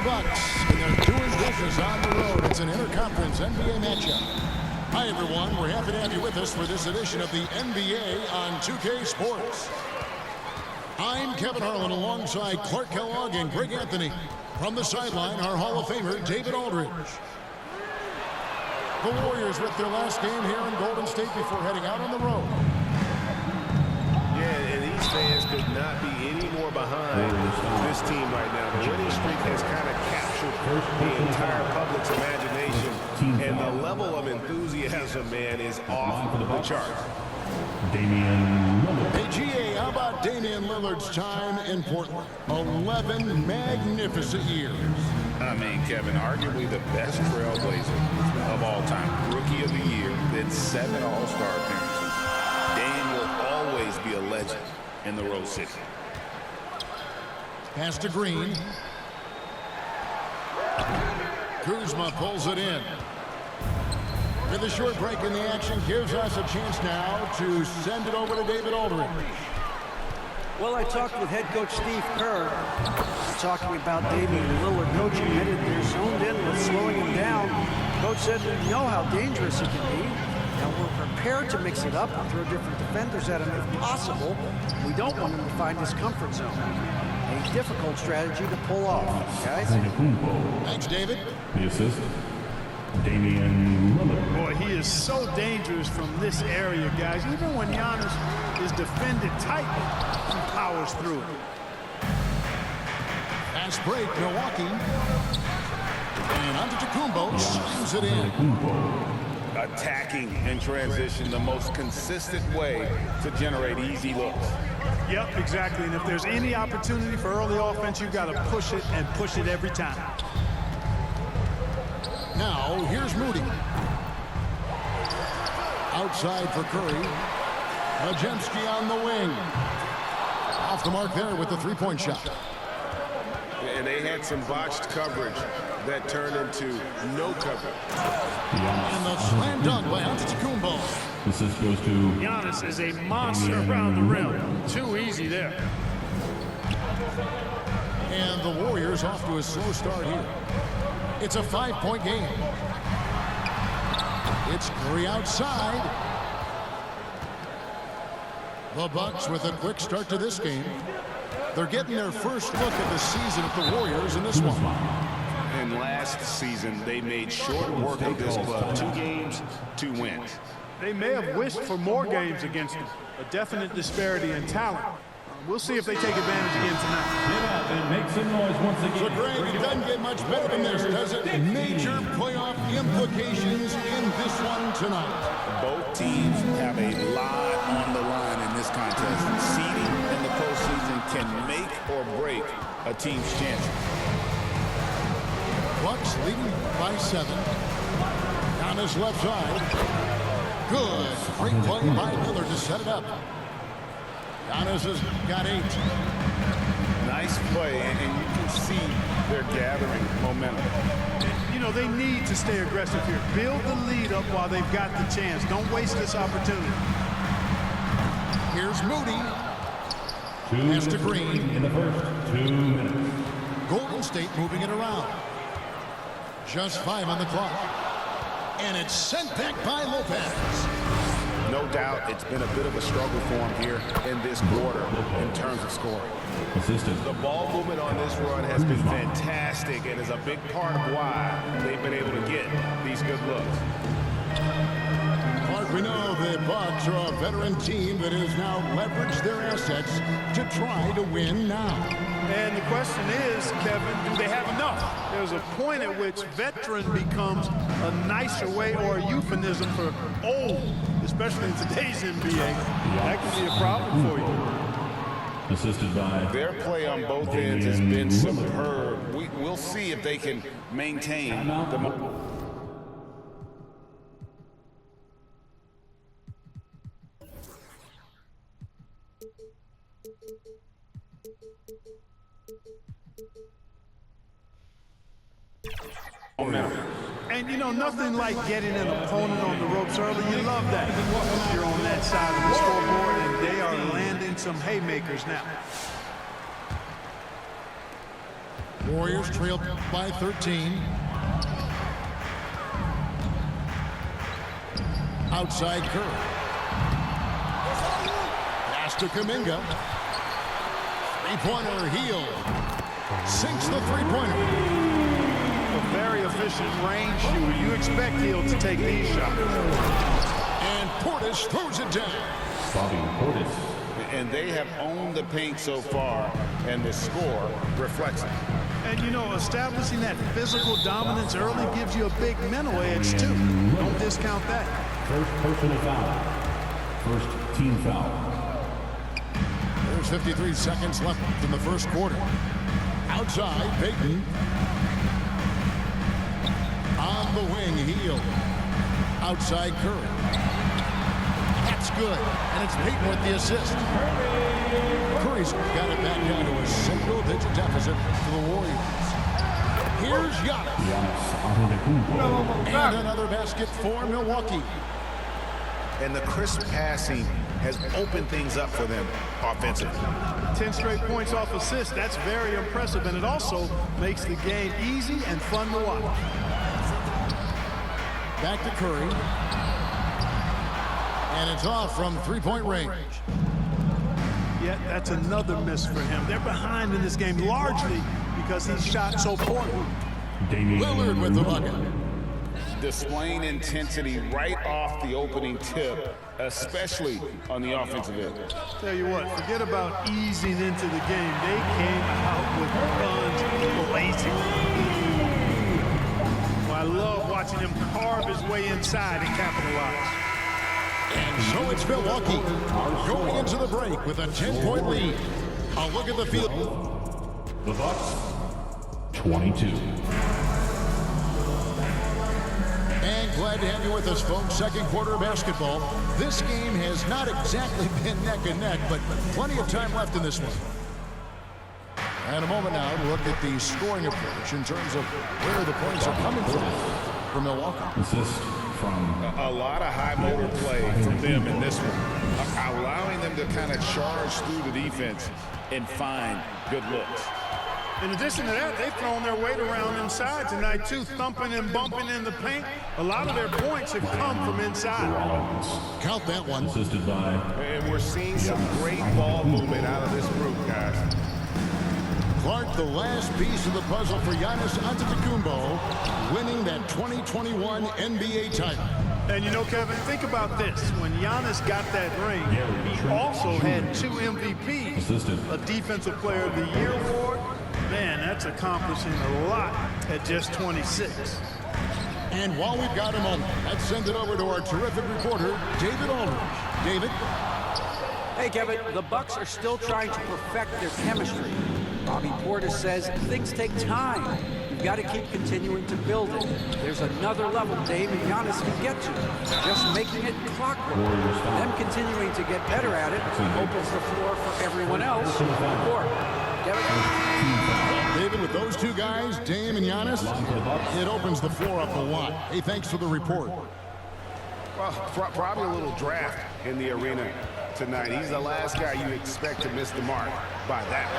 Bucks, and they're doing business on the road. It's an interconference NBA matchup. Hi, everyone. We're happy to have you with us for this edition of the NBA on 2K Sports. I'm Kevin Harlan alongside Clark Kellogg and Greg Anthony. From the sideline, our Hall of Famer, David Aldridge. The Warriors with their last game here in Golden State before heading out on the road. Yeah, and these fans could not be any more behind this team right now. The winning streak has kind of captured the entire public's imagination, and the level of enthusiasm, man, is off the charts. Damian Lillard. Hey, GA, how about Damian Lillard's time in Portland? 11 magnificent years. I mean, Kevin, arguably the best trailblazer of all time. Rookie of the year, then 7 All-Star appearances. Dame will always be a legend in the Rose City. Pass to Green. Kuzma pulls it in. With a short break in the action, gives us a chance now to send it over to David Aldridge. Well, I talked with head coach Steve Kerr, talking about Damian Lillard. Coach admitted they're zoned in with slowing him down. Coach said we know how dangerous he can be, and we're prepared to mix it up and throw different defenders at him if possible. We don't want him to find his comfort zone. A difficult strategy to pull off, guys. Thanks, David. The assist, Damian Lillard. Boy, he is so dangerous from this area, guys. Even when Giannis is defended tightly, he powers through it. Fast break, Milwaukee. And Antetokounmpo slams it in. Attacking in transition, the most consistent way to generate easy looks. Yep, exactly. And if there's any opportunity for early offense, you've got to push it and push it every time. Now, here's Moody. Outside for Curry. Majemski on the wing. Off the mark there with the three-point shot. And they had some botched coverage that turned into no coverage. And the slam dunk by Antetokounmpo. Assist goes to Giannis is a monster around the rim. Too easy there. And the Warriors off to a slow start here. It's a 5-point game. It's Curry outside. The Bucks with a quick start to this game. They're getting their first look at the season at the Warriors in this one. And last season, they made short work of this club. 2 games, 2 wins. They may have wished for more games against him. A definite disparity in talent. We'll see if they take advantage again tonight. get up and make some noise once again. So, Greg, it doesn't get much better than this, does it? Major playoff implications in this one tonight. Both teams have a lot on the line in this contest. Seeding in the postseason can make or break a team's chances. Bucks leading by 7. On his left side. Good. Great play by Miller to set it up. Giannis has got 8. Nice play, and you can see they're gathering momentum. You know, they need to stay aggressive here. Build the lead up while they've got the chance. Don't waste this opportunity. Here's Moody. 2 Pass to minutes Green. in the first 2 minutes. Golden State moving it around. Just 5 on the clock. And it's sent back by Lopez. No doubt it's been a bit of a struggle for him here in this quarter in terms of scoring. Assistant. The ball movement on this run has been fantastic and is a big part of why they've been able to get these good looks. Clark, we know the Bucks are a veteran team that has now leveraged their assets to try to win now. And the question is, Kevin, do they have enough? There's a point at which veteran becomes a nicer way or a euphemism for old, especially in today's NBA. That can be a problem for you. Assisted by Their play on both ends has been superb. We'll see if they can maintain the momentum. And you know, nothing like getting an opponent on the ropes early. You love that. You're on that side of the scoreboard, and they are landing some haymakers now. Warriors trail by 13. Outside Curry. Pass to Kuminga. Three-pointer, Hield. Sinks the three-pointer. A very efficient range shooter. You expect Hield to take these shots. And Portis throws it down. Bobby Portis. And they have owned the paint so far, and the score reflects it. And, you know, establishing that physical dominance early gives you a big mental edge, too. Don't discount that. First personal foul. First team foul. There's 53 seconds left in the first quarter. Outside, Payton. On the wing, Hield. Outside, Curry. That's good. And it's Payton with the assist. Curry's got it back down to a single-digit deficit for the Warriors. Here's Giannis. And another basket for Milwaukee. And the crisp passing has opened things up for them offensively. 10 straight points off assists. That's very impressive. And it also makes the game easy and fun to watch. Back to Curry. And it's off from three-point range. Yeah, that's another miss for him. They're behind in this game largely because he shot so poorly. Lillard with the bucket. Displaying intensity right off the opening tip, especially on the offensive end. Tell you what, forget about easing into the game. They came out with guns blazing. Well, I love watching him carve his way inside and capitalize. And so it's Milwaukee going into the break with a 10-point lead. A look at the field. The Bucks, 22. And glad to have you with us, folks. Second quarter of basketball. This game has not exactly been neck and neck, but plenty of time left in this one. And a moment now to look at the scoring approach in terms of where the points are coming from for Milwaukee. Assist from A lot of high motor play from them in this one, allowing them to kind of charge through the defense and find good looks. In addition to that, they've thrown their weight around inside tonight, too, thumping and bumping in the paint. A lot of their points have come from inside. Count that one. assisted by And we're seeing some great ball movement out of this group, guys. Clark, the last piece of the puzzle for Giannis Antetokounmpo, winning that 2021 NBA title. And you know, Kevin, think about this. When Giannis got that ring, he also had 2 MVPs, Assistant. a Defensive Player of the Year award. Man, that's accomplishing a lot at just 26. And while we've got a moment, let's send it over to our terrific reporter, David Aldridge. David? Hey, Kevin, the Bucks are still trying to perfect their chemistry. Bobby Portis says things take time. You've got to keep continuing to build it. There's another level Dame and Giannis can get to. Just making it clockwork. Them continuing to get better at it opens the floor for everyone else. Or, Kevin? David, with those two guys, Dame and Giannis, it opens the floor up a lot. Hey, thanks for the report. Well, probably a little draft in the arena tonight. He's the last guy you expect to miss the mark by that.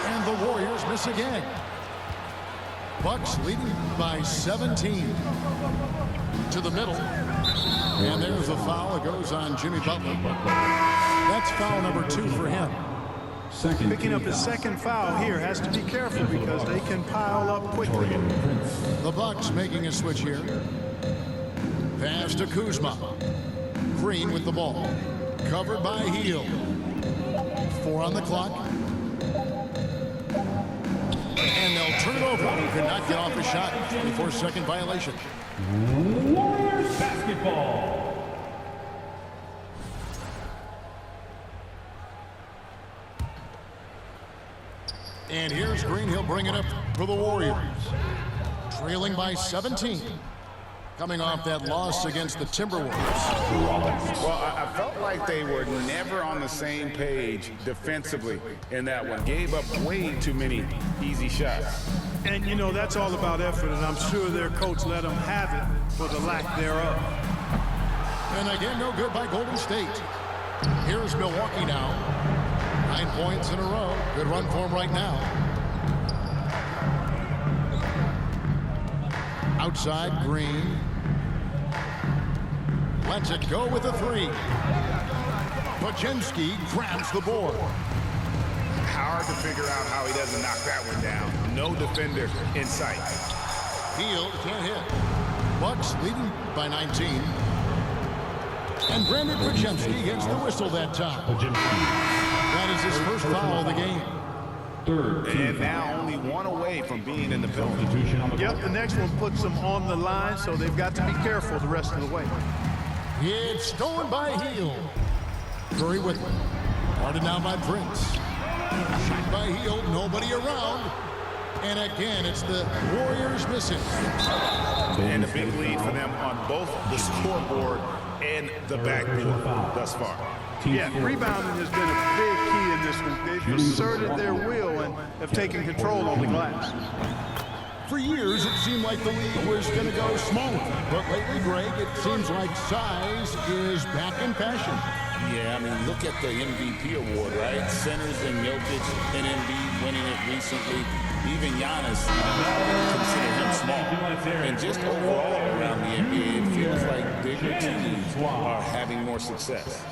Absolutely. And the Warriors miss again. Bucks leading by 17. To the middle. And there's a foul. It goes on Jimmy Butler. That's foul number 2 for him. Picking up his second foul here, has to be careful because they can pile up quickly. The Bucks making a switch here. Pass to Kuzma. Green with the ball. Covered by Hield. 4 on the clock. And they'll turn it over. He could not get off the shot. 24-second violation. Warriors basketball. And here's Green. He'll bring it up for the Warriors. Trailing by 17. Coming off that loss against the Timberwolves. Well, I felt like they were never on the same page defensively in that one. Gave up way too many easy shots. And, you know, that's all about effort, and I'm sure their coach let them have it for the lack thereof. And again, no good by Golden State. Here's Milwaukee now. 9 points in a row. Good run for him right now. Outside, Green. Lets it go with a three. Podziemski grabs the board. Hard to figure out how he doesn't knock that one down. No defender in sight. Hield can't hit. Bucks leading by 19. And Brandon Podziemski gets the whistle that time. That is his first foul of the game. Third, And now only one away from being in the penalty. substitution on the Yep, the next one puts them on the line, so they've got to be careful the rest of the way. It's stolen by Hield. Curry with it. Guarded now by Prince. Shot by Hield, nobody around. And again, it's the Warriors missing. And a big lead for them on both the scoreboard and the backboard thus far. Yeah, rebounding has been a big key in this one. They've asserted their will and have taken control on the glass. For years, it seemed like the league was going to go smaller. But lately, Greg, it seems like size is back in fashion. Yeah, I mean, look at the MVP award, right? Centers and Jokic and Embiid winning it recently. Even Giannis, consider him small. And just overall around the NBA, it feels like bigger teams are having more success.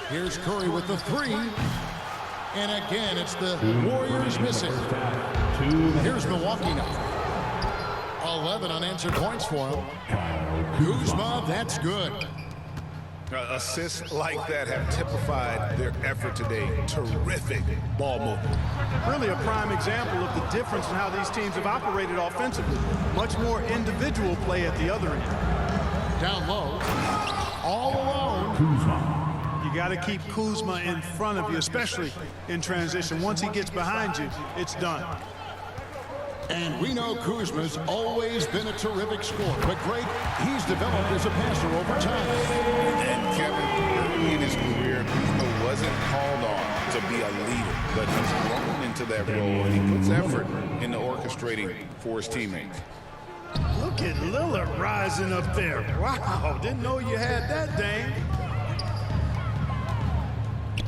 Here's Curry with the three. And again, it's the Warriors missing. Here's Milwaukee now. 11 unanswered points for him. Kuzma, that's good. Assists like that have typified their effort today. Terrific ball movement. Really a prime example of the difference in how these teams have operated offensively. Much more individual play at the other end. Down low. All alone. You got to keep Kuzma in front of you, especially in transition. Once he gets behind you, it's done. And we know Kuzma's always been a terrific scorer. But Greg, he's developed as a passer over time. And Kevin, early in his career, Kuzma wasn't called on to be a leader, but he's grown into that role, and he puts effort into orchestrating for his teammates. Look at Lillard rising up there. Wow, didn't know you had that, Dane.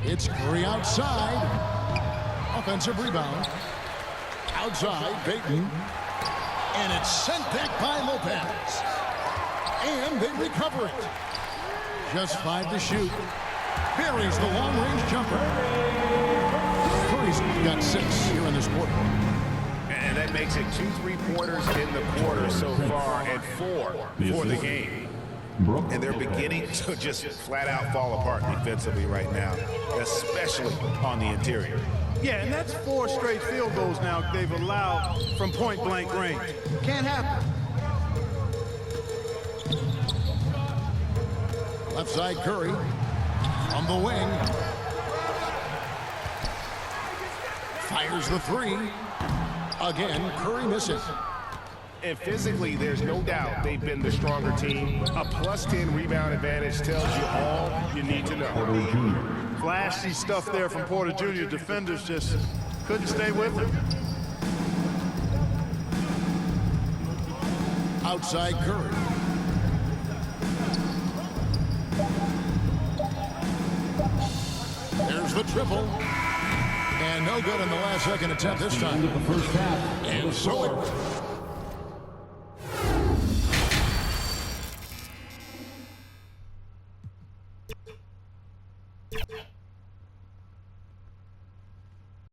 It's Curry outside. Offensive rebound. Outside, Payton. And it's sent back by Lopez. And they recover it. Just 5 to shoot. Buries the long-range jumper. Curry's got 6 here in this quarter. And that makes it 2 3-pointers in the quarter so far and 4 for the game. And they're beginning to just flat out fall apart defensively right now, especially on the interior. Yeah, and that's 4 straight field goals now they've allowed from point-blank range. Can't happen. Left side, Curry. On the wing. Fires the 3. Again, Curry misses. And physically, there's no doubt they've been the stronger team. A +10 rebound advantage tells you all you need to know. Flashy stuff there from Porter Jr. Defenders just couldn't stay with him. Outside, Curry. There's the triple. And no good in the last second attempt this time. And so it